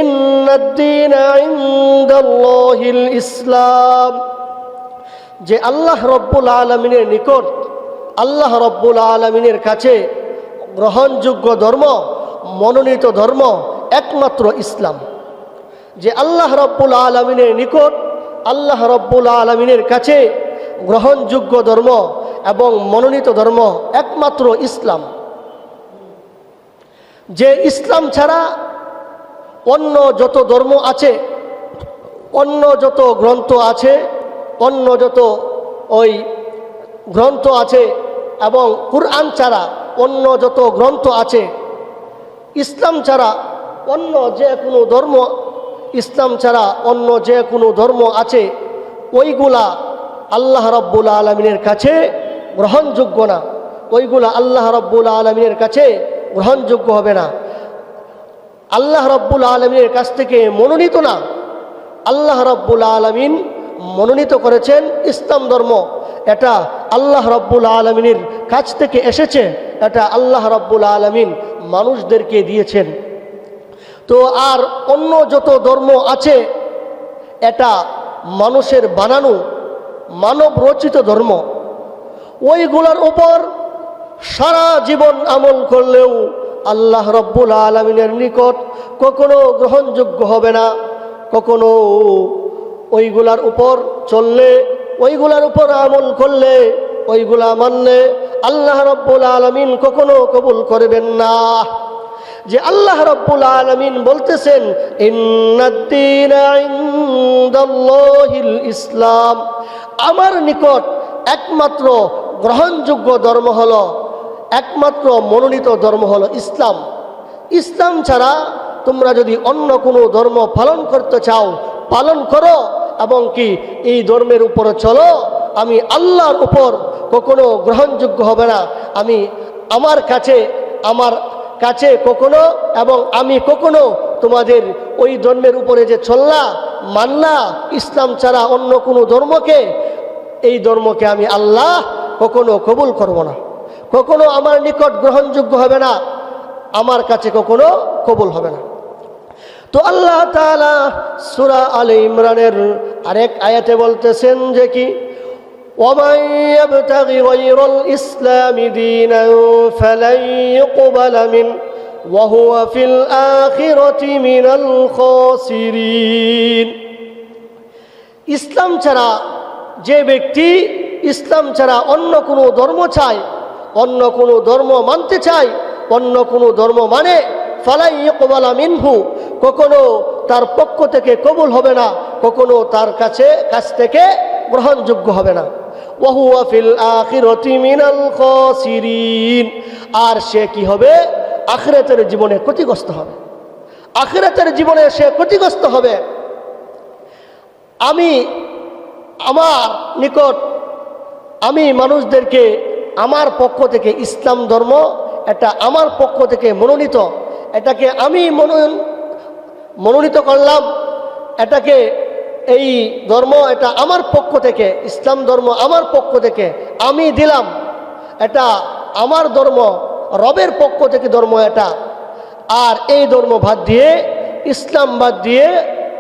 ইন্নাদ-দীনা ইনদাল্লাহিল ইসলাম, যে আল্লাহ রব্বুল আলামিনের নিকট, আল্লাহ রব্বুল আলামিনের কাছে গ্রহণযোগ্য ধর্ম, মনোনীত ধর্ম একমাত্র ইসলাম। যে আল্লাহ রব্বুল আলামিনের নিকট, আল্লাহ রব্বুল আলামিনের কাছে গ্রহণযোগ্য ধর্ম এবং মনোনীত ধর্ম একমাত্র ইসলাম। যে ইসলাম ছাড়া অন্য যত ধর্ম আছে, অন্য যত গ্রন্থ আছে, অন্য যত ওই গ্রন্থ আছে এবং কুরআন ছাড়া অন্য যত গ্রন্থ আছে, ইসলাম ছাড়া অন্য যে কোনো ধর্ম, ইসলাম ছাড়া অন্য যে কোনো ধর্ম আছে, ওইগুলা আল্লাহ রব্বুল আলামিনের কাছে গ্রহণযোগ্য না, ওইগুলা আল্লাহ রব্বুল আলামিনের কাছে গ্রহণযোগ্য হবে না, আল্লাহ রব্বুল আলামিনের কাছ থেকে মনোনীত না। আল্লাহ রব্বুল আলামিন মনোনীত করেছেন ইসলাম ধর্ম, এটা আল্লাহ রব্বুল আলামিনের কাছ থেকে এসেছে, এটা আল্লাহ রব্বুল আলামিন মানুষদেরকে দিয়েছেন। তো আর অন্য যত ধর্ম আছে এটা মানুষের বানানো, মানব রচিত ধর্ম। ওইগুলোর উপর সারা জীবন আমল করলেও আল্লাহ রব্বুল আলামিনের নিকট কখনো গ্রহণযোগ্য হবে না। কখনো ওইগুলার উপর চললে, ওইগুলার উপর আমল করলে, ওইগুলা মানলে আল্লাহ রব্বুল আলামিন কখনো কবুল করবেন না। যে আল্লাহ রব্বুল আলামিন বলতেছেন, ইন্নাদ-দীনা ইনদাল্লাহিল ইসলাম, আমার নিকট একমাত্র গ্রহণযোগ্য ধর্ম হলো, একমাত্র মনোনীত ধর্ম হলো ইসলাম। ইসলাম ছাড়া তোমরা যদি অন্য কোনো ধর্ম পালন করতে চাও, পালন করো, এবং কি এই ধর্মের উপর চলো, আমি আল্লাহর উপর কখনো গ্রহণযোগ্য হবে না। আমি আমার কাছে কখনো, এবং আমি কখনো তোমাদের ওই ধর্মের উপরে যে চললা, মানলা, ইসলাম ছাড়া অন্য কোনো ধর্মকে, এই ধর্মকে আমি আল্লাহ কখনো কবুল করব না, কখনো আমার নিকট গ্রহণযোগ্য হবে না, আমার কাছে কখনো কবুল হবে না। তো আল্লাহ তাআলা সূরা আলে ইমরানের আরেক আয়াতে বলতেছেন যে কি, وَمَن يَبْتَغِ غَيْرَ الْإِسْلَامِ دِينًا فَلَن يُقْبَلَ مِنْهُ وَهُوَ فِي الْآخِرَةِ مِنَ الْخَاسِرِينَ। ইসলাম ছাড়া যে ব্যক্তি ইসলাম ছাড়া অন্য কোনো ধর্ম চায়, অন্য কোনো ধর্ম মানতে চায়, অন্য কোনো ধর্ম মানে, ফালাই ইকবালা মিনহু, কখনো তার পক্ষ থেকে কবুল হবে না, কখনো তার কাছ থেকে গ্রহণযোগ্য হবে না। ওয়াহুয়া ফিল আখিরাতি মিনাল খাসিরিন, আর সে কি হবে, আখিরাতের জীবনে ক্ষতিগ্রস্ত হবে, আখিরাতের জীবনে সে ক্ষতিগ্রস্ত হবে। আমার নিকট, আমি মানুষদেরকে আমার পক্ষ থেকে ইসলাম ধর্ম, এটা আমার পক্ষ থেকে মনোনীত, এটাকে আমি মনোনীত করলাম, এটাকে এই ধর্ম, এটা আমার পক্ষ থেকে, ইসলাম ধর্ম আমার পক্ষ থেকে আমি দিলাম, এটা আমার ধর্ম, রবের পক্ষ থেকে ধর্ম এটা। আর এই ধর্ম বাদ দিয়ে, ইসলাম বাদ দিয়ে,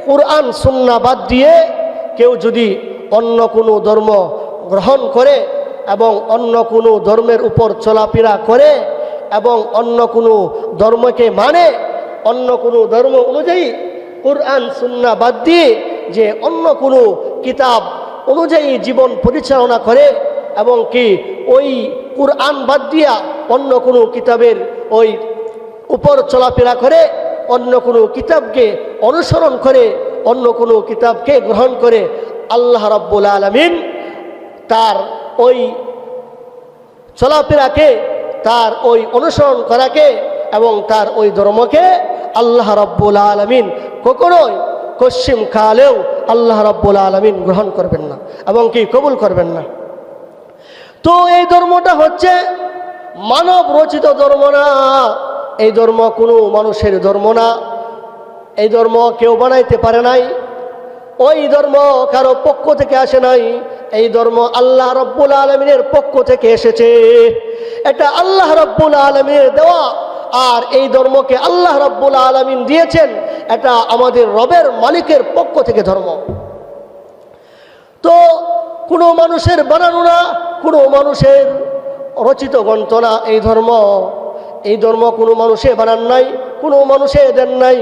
কুরআন সুন্নাহ বাদ দিয়ে কেউ যদি অন্য কোনো ধর্ম গ্রহণ করে এবং অন্য কোনো ধর্মের উপর চলাফেরা করে এবং অন্য কোনো ধর্মকে মানে, অন্য কোনো ধর্ম অনুযায়ী কুরআন সুন্নাহ বাদ দিয়ে যে অন্য কোনো কিতাব অনুযায়ী জীবন পরিচালনা করে এবং কি ওই কুরআন বাদ দিয়া অন্য কোনো কিতাবের ওই উপর চলাফেরা করে, অন্য কোনো কিতাবকে অনুসরণ করে, অন্য কোনো কিতাবকে গ্রহণ করে, আল্লাহ রাব্বুল আলামিন তার ওই চলাফেরাকে, তার ওই অনুসরণ করাকে এবং তার ওই ধর্মকে আল্লাহ রাব্বুল আলামিন কখনোই কশ্চিম কালেও আল্লাহ রাব্বুল আলামিন গ্রহণ করবেন না এবং কি কবুল করবেন না। তো এই ধর্মটা হচ্ছে মানব রচিত ধর্ম না, এই ধর্ম কোনো মানুষের ধর্ম না, এই ধর্ম কেউ বানাইতে পারে নাই, ওই ধর্ম কারো পক্ষ থেকে আসে নাই, এই ধর্ম আল্লাহ রাব্বুল আলামিনের পক্ষ থেকে এসেছে। এটা আল্লাহ রাব্বুল আলামিনের দেওয়া, আর এই ধর্মকে আল্লাহ রাব্বুল আলামিন দিয়েছেন, এটা আমাদের রবের মালিকের পক্ষ থেকে ধর্ম। তো কোনো মানুষের বানানো না, কোনো মানুষের রচিত গ্রন্থ না এই ধর্ম। এই ধর্ম কোনো মানুষে বানান নাই, কোনো মানুষে দেন নাই।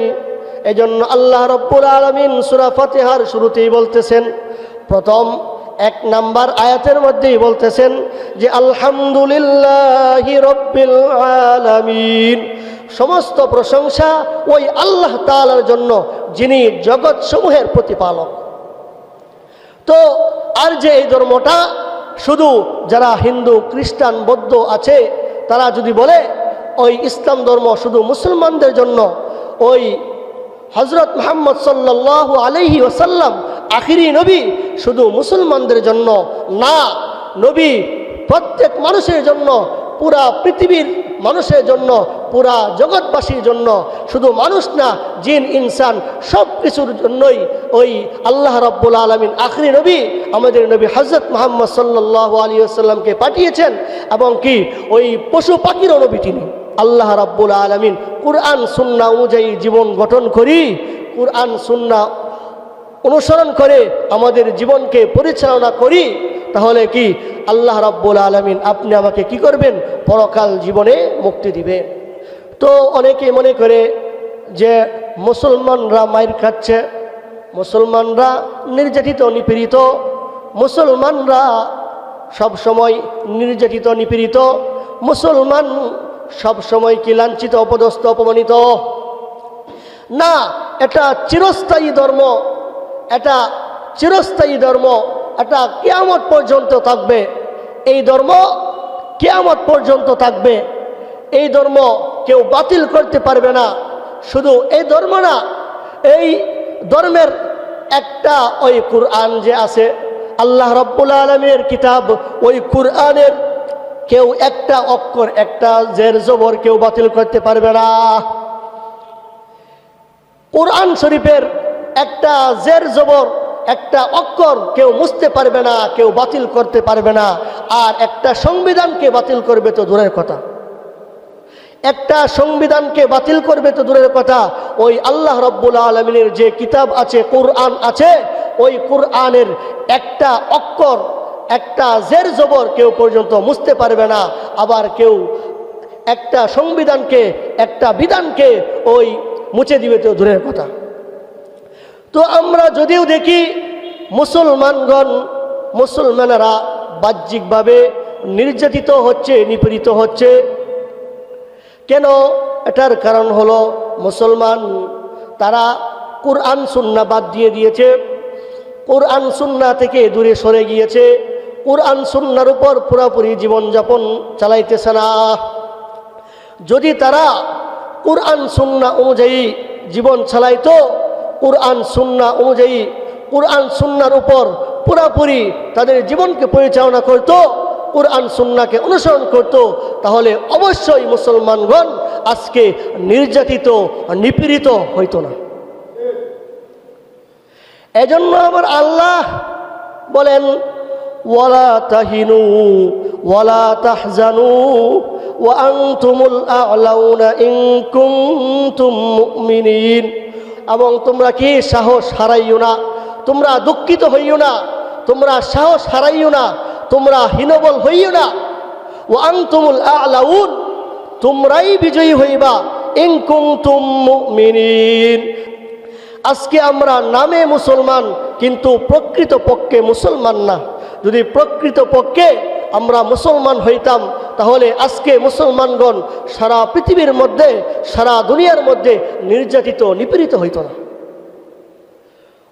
এজন্য আল্লাহ রাব্বুল আলামিন সূরা ফাতিহার শুরুতেই বলতেছেন, প্রথম 1 নাম্বার আয়াতের মধ্যেই বলতেছেন যে আলহামদুলিল্লাহি রাব্বিল আলামিন, সমস্ত প্রশংসা ওই আল্লাহ তাআলার জন্য যিনি জগৎ সমূহের প্রতিপালক। তো আর যে এই ধর্মটা শুধু যারা হিন্দু খ্রিস্টান বৌদ্ধ আছে তারা যদি বলে ওই ইসলাম ধর্ম শুধু মুসলমানদের জন্য, ওই হযরত মুহাম্মদ সাল্লাল্লাহু আলাইহি ওয়াসাল্লাম আখিরি নবী শুধু মুসলমানদের জন্য না, নবী প্রত্যেক মানুষের জন্য, পুরা পৃথিবীর মানুষের জন্য, পুরা জগৎবাসীর জন্য, শুধু মানুষ না জিন ইনসান সব কিছুর জন্যই ওই আল্লাহ রাব্বুল আলামিন আখিরি নবী আমাদের নবী হযরত মুহাম্মদ সাল্লাল্লাহু আলাইহি ওয়াসাল্লামকে পাঠিয়েছেন। এবং কি ওই পশু পাখিরও নবী তিনি। আল্লাহ রাব্বুল আলামিন কুরআন সুন্নাহ অনুযায়ী জীবন গঠন করি, কুরআন সুন্নাহ অনুসরণ করে আমাদের জীবনকে পরিচালনা করি, তাহলে কি আল্লাহ রাব্বুল আলামিন আপনি আমাকে কি করবেন, পরকাল জীবনে মুক্তি দিবেন। তো অনেকে মনে করে যে মুসলমানরা মাইর খাচ্ছে, মুসলমানরা নির্যাতিত নিপীড়িত, মুসলমানরা সব সময় নির্যাতিত নিপীড়িত, মুসলমান সব সময় কি লাঞ্ছিত অপদস্থ অপমানিত। না, এটা চিরস্থায়ী ধর্ম, এটা চিরস্থায়ী ধর্ম, এটা কিয়ামত পর্যন্ত থাকবে। এই ধর্ম কিয়ামত পর্যন্ত থাকবে। এই ধর্ম কেউ বাতিল করতে পারবে না। শুধু এই ধর্ম না, এই ধর্মের একটা ওই কুরআন যে আছে আল্লাহ রাব্বুল আলামিনের কিতাব, ওই কুরআনের কেউ একটা অক্ষর, একটা জের জবর কেউ বাতিল করতে পারবে না। কুরআন শরীফের একটা জের জবর, একটা অক্ষর কেউ মুছতে পারবে না, কেউ বাতিল করতে পারবে না। আর একটা সংবিধানকে বাতিল করবে তো দূরের কথা, একটা সংবিধানকে বাতিল করবে তো দূরের কথা, ওই আল্লাহ রাব্বুল আলামিনের যে কিতাব আছে, কুরআন আছে, ওই কুরআনের একটা অক্ষর, একটা জের জবর কেউ পর্যন্ত মুছতে পারবে না। আবার কেউ একটা সংবিধানকে, একটা বিধানকে ওই মুছে দিবে তো দূরের কথা। তো আমরা যদিও দেখি মুসলমানগণ, মুসলমানেরা বাহ্যিকভাবে নির্যাতিত হচ্ছে, নিপীড়িত হচ্ছে। কেন? এটার কারণ হলো মুসলমান তারা কুরআন সুন্নাহ বাদ দিয়ে দিয়েছে, কুরআন সুন্নাহ থেকে দূরে সরে গিয়েছে, কুরআন সুন্নাহর উপর পুরোপুরি জীবনযাপন চালাইতেছে না। যদি তারা কুরআন সুন্নাহ অনুযায়ী জীবন চালাইতো, কুরআন সুন্নাহ অনুযায়ী, কুরআন সুন্নাহর উপর পুরোপুরি তাদের জীবনকে পরিচালনা করত, কুরআন সুন্নাহকে অনুসরণ করত, তাহলে অবশ্যই মুসলমানগণ আজকে নির্যাতিত নিপীড়িত হইতো না। এজন্য আমার আল্লাহ বলেন ওয়ালা তাহিনু ওয়ালা তাহজানু ওয়া আনতুমুল আ'লাউনা ইন কুনতুম মুমিনিন। এবং তোমরা কি সাহস হারাইও না, তোমরা দুঃখিত হইও না, তোমরা সাহস হারাইও না, তোমরা হীনবল হইও না। ওয়া আনতুমুল আ'লাউন, তোমরাই বিজয়ী হইবা, ইন কুনতুম মুমিনিন। আজকে আমরা নামে মুসলমান কিন্তু প্রকৃত পক্ষে মুসলমান না। যদি প্রকৃত পক্ষে আমরা মুসলমান হইতাম তাহলে আজকে মুসলমানগণ সারা পৃথিবীর মধ্যে, সারা দুনিয়ার মধ্যে নির্যাতিত নিপীড়িত হইত না।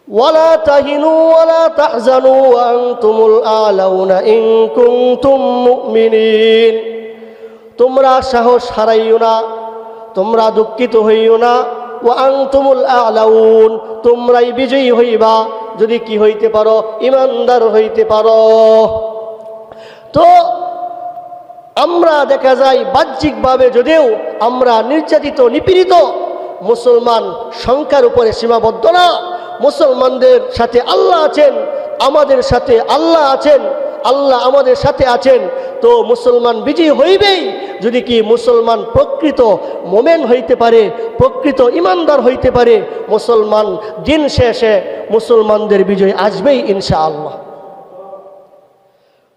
ওয়ালা তাহিনু ওয়ালা তাহজানু ওয়া আনতুমুল আ'লাউনা ইন কুনতুম মুমিনিন। তোমরা সাহস হারাইও না, তোমরা দুঃখিত হইও না। ওয়া আনতুমুল আ'লাউন, তোমরাই বিজয়ী হইবা যদি কি হইতে পারো, ইমানদার হইতে পারো। তো আমরা দেখা যায় বাহ্যিকভাবে যদিও আমরা নির্যাতিত নিপীড়িত, মুসলমান সংখ্যার উপরে সীমাবদ্ধ না। মুসলমানদের সাথে আল্লাহ আছেন, আমাদের সাথে আল্লাহ আছেন। আল্লাহ আমাদের সাথে আছেন, তো মুসলমান বিজয়ী হইবেই। যদি কি মুসলমান প্রকৃত মোমেন হইতে পারে, প্রকৃত ইমানদার হইতে পারে, মুসলমান দিন শেষে মুসলমানদের বিজয় আসবেই ইনশাআল্লাহ।